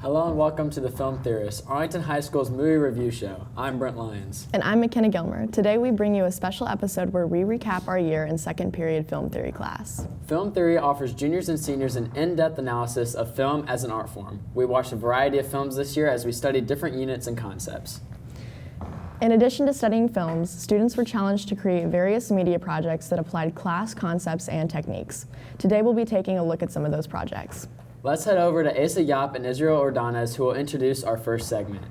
Hello and welcome to the Film Theorists, Arlington High School's movie review show. I'm Brent Lyons. And I'm McKenna Gilmer. Today we bring you a special episode where we recap our year in second period film theory class. Film theory offers juniors and seniors an in-depth analysis of film as an art form. We watched a variety of films this year as we studied different units and concepts. In addition to studying films, students were challenged to create various media projects that applied class concepts and techniques. Today we'll be taking a look at some of those projects. Let's head over to Asa Yap and Israel Ordonez, who will introduce our first segment.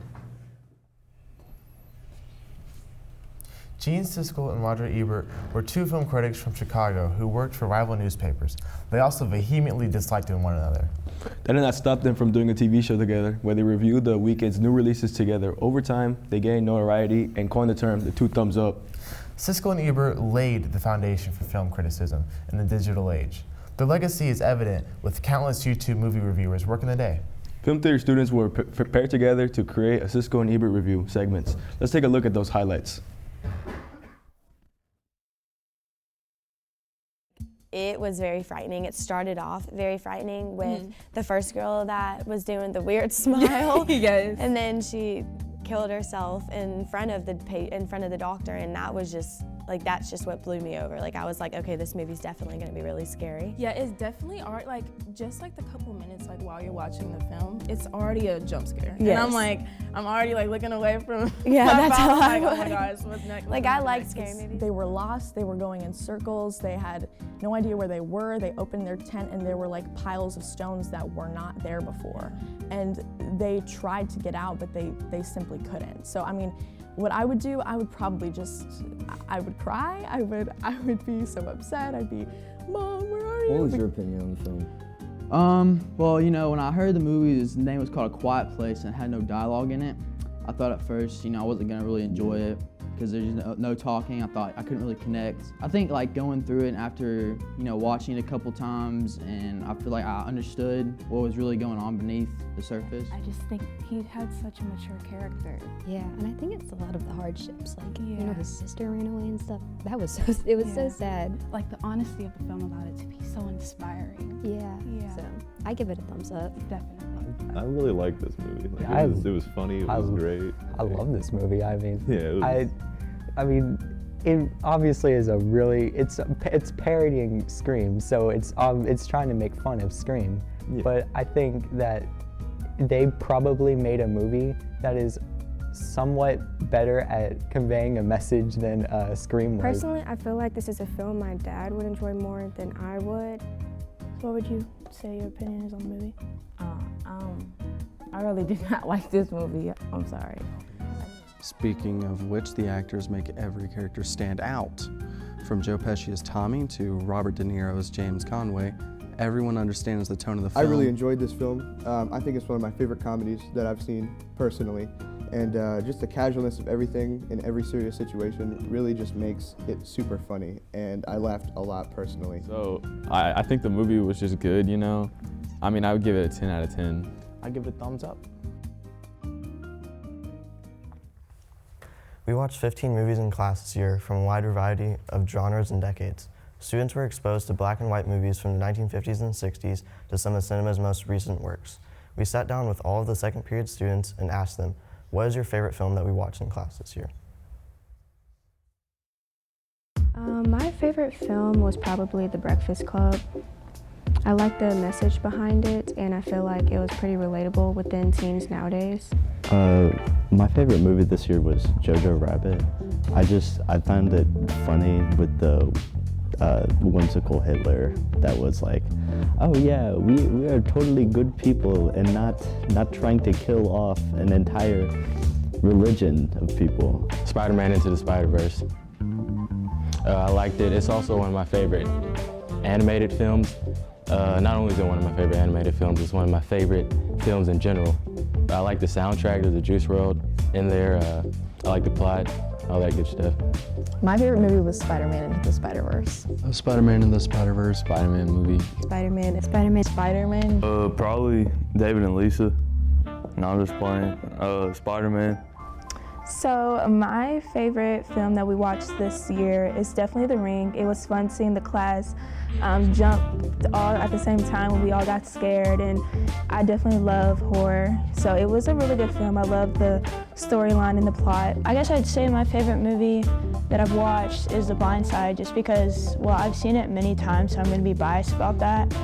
Gene Siskel and Roger Ebert were two film critics from Chicago who worked for rival newspapers. They also vehemently disliked one another. That did not stop them from doing a TV show together, where they reviewed the weekend's new releases together. Over time, they gained notoriety and coined the term the two thumbs up. Siskel and Ebert laid the foundation for film criticism in the digital age. Their legacy is evident with countless YouTube movie reviewers working the day. Film theory students were prepared together to create a Siskel and Ebert review segments. Let's take a look at those highlights. It was very frightening. It started off very frightening with the first girl that was doing the weird smile. Yes. And then she killed herself in front of the doctor, and that was just that's just what blew me over. I was like, okay, this movie's definitely going to be really scary. Yeah, it's definitely art. Just the couple minutes while you're watching the film, it's already a jump scare. Yes. And I'm already looking away from. Yeah, that's how I oh was. my gosh, what's next? I like scary movies. They were lost, they were going in circles, they had no idea where they were. They opened their tent and there were piles of stones that were not there before. And they tried to get out, but they simply couldn't. So what I would do, I would probably I would cry, I would be so upset, I'd be, Mom, where are you? What was your opinion on the film? Well, when I heard the movie, the name was called A Quiet Place and it had no dialogue in it. I thought at first, I wasn't gonna really enjoy it because there's no talking. I thought I couldn't really connect. I think going through it and after, watching it a couple times, and I feel like I understood what was really going on beneath the surface. I just think he had such a mature character. Yeah, and I think it's a lot of the hardships, his sister ran away and stuff. That was so sad. The honesty of the film allowed it to be so inspiring. Yeah. So I give it a thumbs up. Definitely. I really liked this movie. It was funny. It was great. I love this movie. It obviously is a really it's parodying Scream, so it's trying to make fun of Scream. Yeah. But I think that they probably made a movie that is somewhat better at conveying a message than Scream was. Personally, I feel like this is a film my dad would enjoy more than I would. So what would you say your opinion is on the movie? I really did not like this movie. I'm sorry. Speaking of which, the actors make every character stand out. From Joe Pesci as Tommy to Robert De Niro as James Conway, everyone understands the tone of the film. I really enjoyed this film. I think it's one of my favorite comedies that I've seen personally. And just the casualness of everything in every serious situation really just makes it super funny. And I laughed a lot personally. So I think the movie was just good, I would give it a 10 out of 10. I give it a thumbs up. We watched 15 movies in class this year from a wide variety of genres and decades. Students were exposed to black and white movies from the 1950s and 60s to some of cinema's most recent works. We sat down with all of the second period students and asked them, what is your favorite film that we watched in class this year? My favorite film was probably The Breakfast Club. I like the message behind it, and I feel like it was pretty relatable within teens nowadays. My favorite movie this year was Jojo Rabbit. I found it funny with the whimsical Hitler that was oh yeah, we are totally good people and not trying to kill off an entire religion of people. Spider-Man Into the Spider-Verse. I liked it. It's also one of my favorite animated films. Not only is it one of my favorite animated films, it's one of my favorite films in general. I like the soundtrack, there's a Juice WRLD in there. I like the plot, all that good stuff. My favorite movie was Spider-Man Into the Spider-Verse. Spider-Man Into the Spider-Verse. Spider-Man movie. Spider-Man. Probably David and Lisa. No, I'm just playing. Spider-Man. So my favorite film that we watched this year is definitely The Ring. It was fun seeing the class jump all at the same time when we all got scared, and I definitely love horror. So it was a really good film. I love the storyline and the plot. I guess I'd say my favorite movie that I've watched is The Blind Side, just because, well, I've seen it many times, so I'm going to be biased about that.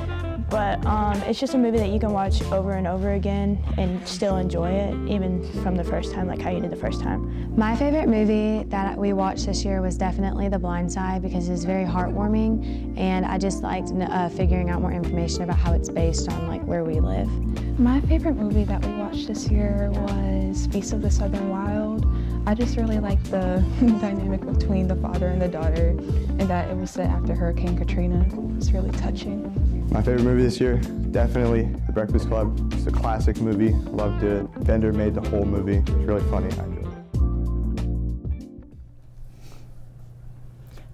But it's just a movie that you can watch over and over again and still enjoy it, even from the first time, like how you did the first time. My favorite movie that we watched this year was definitely The Blind Side, because it's very heartwarming, and I just liked figuring out more information about how it's based on like where we live. My favorite movie that we watched this year was Beasts of the Southern Wild. I just really liked the dynamic between the father and the daughter, and that it was set after Hurricane Katrina. It was really touching. My favorite movie this year, definitely The Breakfast Club. It's a classic movie, loved it. Bender made the whole movie. It's really funny, I enjoyed it.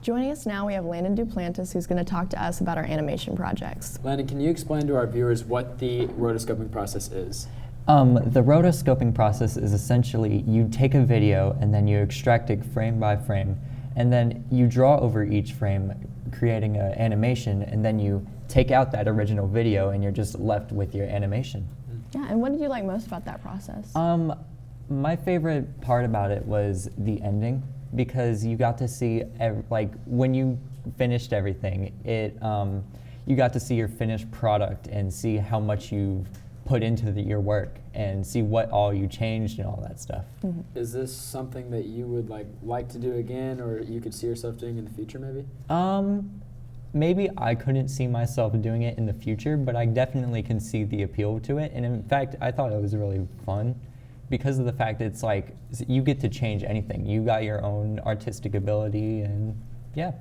Joining us now, we have Landon Duplantis, who's going to talk to us about our animation projects. Landon, can you explain to our viewers what the rotoscoping process is? The rotoscoping process is essentially you take a video and then you extract it frame by frame, and then you draw over each frame, creating an animation, and then you take out that original video and you're just left with your animation. Yeah, and what did you like most about that process? My favorite part about it was the ending, because you got to see, like when you finished everything, you got to see your finished product and see how much you put into your work and see what all you changed and all that stuff. Mm-hmm. Is this something that you would like to do again, or you could see yourself doing in the future maybe? Maybe I couldn't see myself doing it in the future, but I definitely can see the appeal to it. And in fact, I thought it was really fun because of the fact it's like you get to change anything. You got your own artistic ability, and yeah.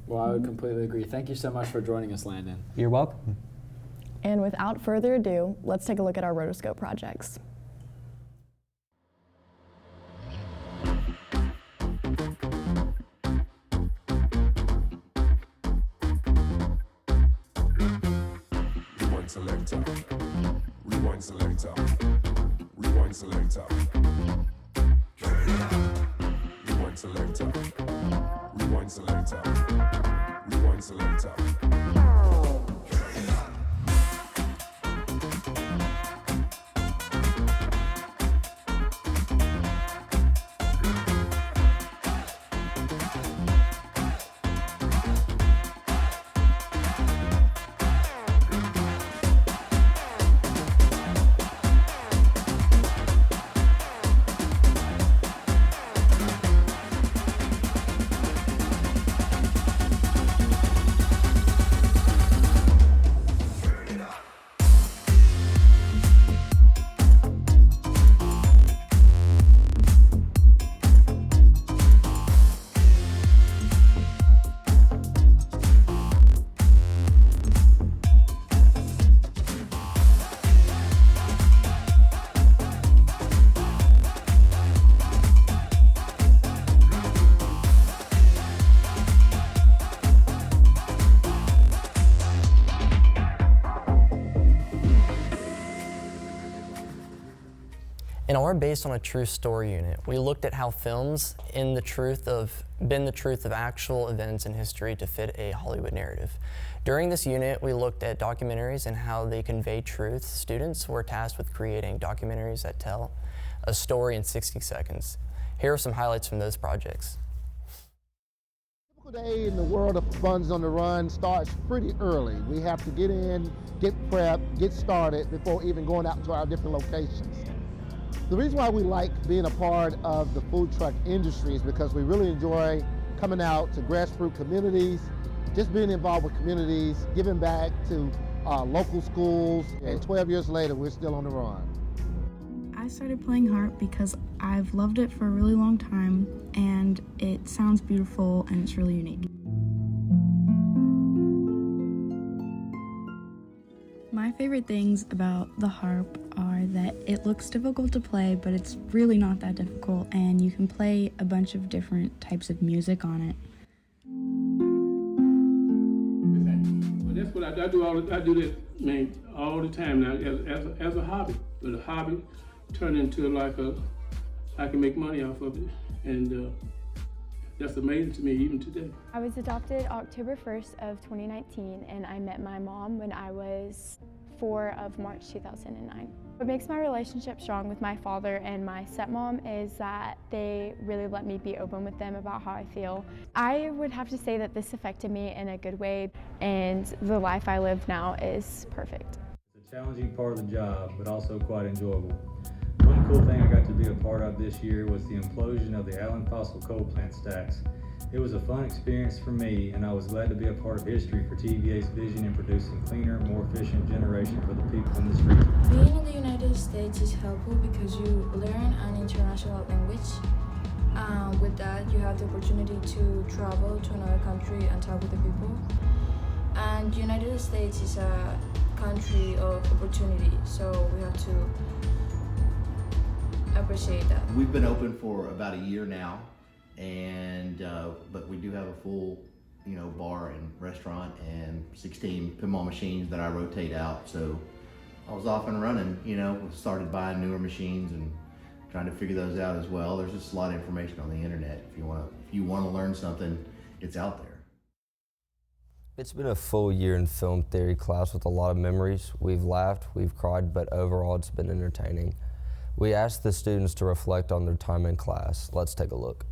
Well, I would completely agree. Thank you so much for joining us, Landon. You're welcome. And without further ado, let's take a look at our rotoscope projects. Selector, rewind selector, rewind selector. Rewind selector, rewind selector, rewind selector. In our Based on a True Story unit, we looked at how films bend the truth of actual events in history to fit a Hollywood narrative. During this unit, we looked at documentaries and how they convey truth. Students were tasked with creating documentaries that tell a story in 60 seconds. Here are some highlights from those projects. A typical day in the world of Buns on the Run starts pretty early. We have to get in, get prepped, get started before even going out to our different locations. The reason why we like being a part of the food truck industry is because we really enjoy coming out to grassroots communities, just being involved with communities, giving back to local schools, and 12 years later, we're still on the run. I started playing harp because I've loved it for a really long time, and it sounds beautiful and it's really unique. My favorite things about the harp are that it looks difficult to play, but it's really not that difficult, and you can play a bunch of different types of music on it. Well, that's what I do. I do this all the time now as a hobby. But a hobby turned into like I can make money off of it. And that's amazing to me even today. I was adopted October 1st of 2019, and I met my mom when I was 4 of March 2009. What makes my relationship strong with my father and my stepmom is that they really let me be open with them about how I feel. I would have to say that this affected me in a good way, and the life I live now is perfect. It's a challenging part of the job, but also quite enjoyable. One cool thing I got to be a part of this year was the implosion of the Allen fossil coal plant stacks. It was a fun experience for me, and I was glad to be a part of history for TVA's vision in producing cleaner, more efficient generation for the people in this region. Being in the United States is helpful because you learn an international language. With that, you have the opportunity to travel to another country and talk with the people. And the United States is a country of opportunity, so we have to appreciate that. We've been open for about a year now, and but we do have a full, bar and restaurant and 16 pinball machines that I rotate out. So I was off and running. Started buying newer machines and trying to figure those out as well. There's just a lot of information on the internet. If you want to learn something, it's out there. It's been a full year in film theory class with a lot of memories. We've laughed, we've cried, but overall it's been entertaining. We asked the students to reflect on their time in class. Let's take a look.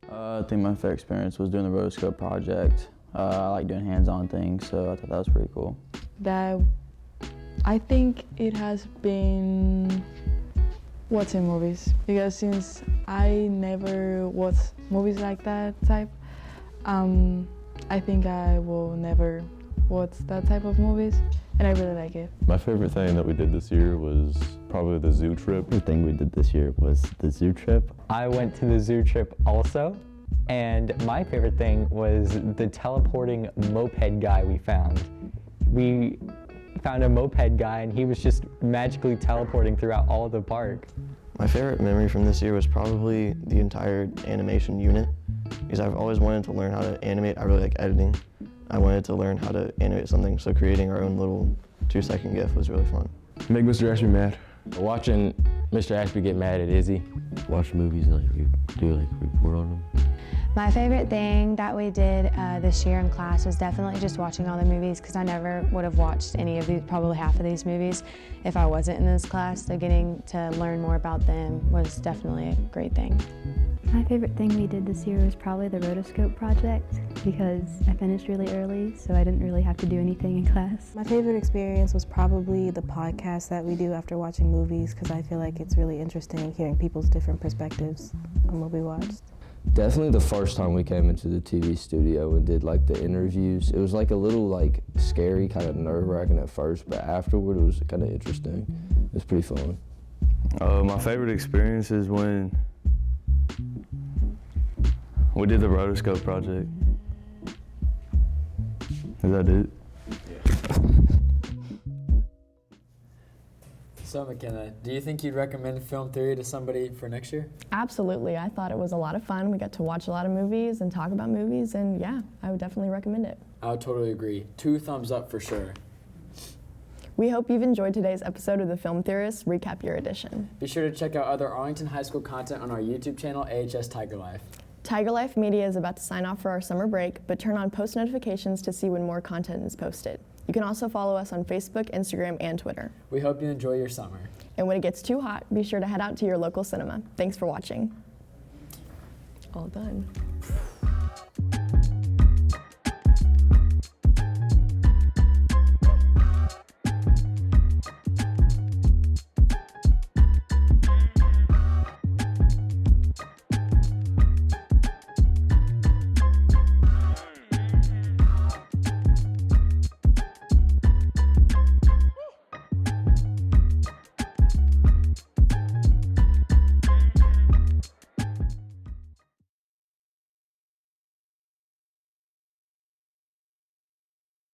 I think my favorite experience was doing the rotoscope project. I like doing hands-on things, so I thought that was pretty cool. I think it has been watching movies, because since I never watch movies like that type, I think I will never watch that type of movies, and I really like it. My favorite thing that we did this year was probably the zoo trip. The thing we did this year was the zoo trip. I went to the zoo trip also, and my favorite thing was the teleporting moped guy we found. We found a moped guy, and he was just magically teleporting throughout all of the park. My favorite memory from this year was probably the entire animation unit, because I've always wanted to learn how to animate. I really like editing. I wanted to learn how to animate something, so creating our own little 2-second GIF was really fun. Make Mr. Ashby mad. Watching Mr. Ashby get mad at Izzy. Watch movies like we do, like report on them. My favorite thing that we did this year in class was definitely just watching all the movies, because I never would have watched any of these, probably half of these movies, if I wasn't in this class. So getting to learn more about them was definitely a great thing. My favorite thing we did this year was probably the rotoscope project, because I finished really early, so I didn't really have to do anything in class. My favorite experience was probably the podcast that we do after watching movies, because I feel like it's really interesting hearing people's different perspectives on what we watched. Definitely the first time we came into the TV studio and did like the interviews. It was like a little like scary, kind of nerve-wracking at first, but afterward it was kind of interesting. It was pretty fun. My favorite experience is when we did the rotoscope project. Is that it? So McKenna, do you think you'd recommend film theory to somebody for next year? Absolutely. I thought it was a lot of fun. We got to watch a lot of movies and talk about movies, and yeah, I would definitely recommend it. I would totally agree. 2 thumbs up for sure. We hope you've enjoyed today's episode of the Film Theorists Recap Year Edition. Be sure to check out other Arlington High School content on our YouTube channel, AHS Tiger Life. Tiger Life Media is about to sign off for our summer break, but turn on post notifications to see when more content is posted. You can also follow us on Facebook, Instagram, and Twitter. We hope you enjoy your summer. And when it gets too hot, be sure to head out to your local cinema. Thanks for watching. All done.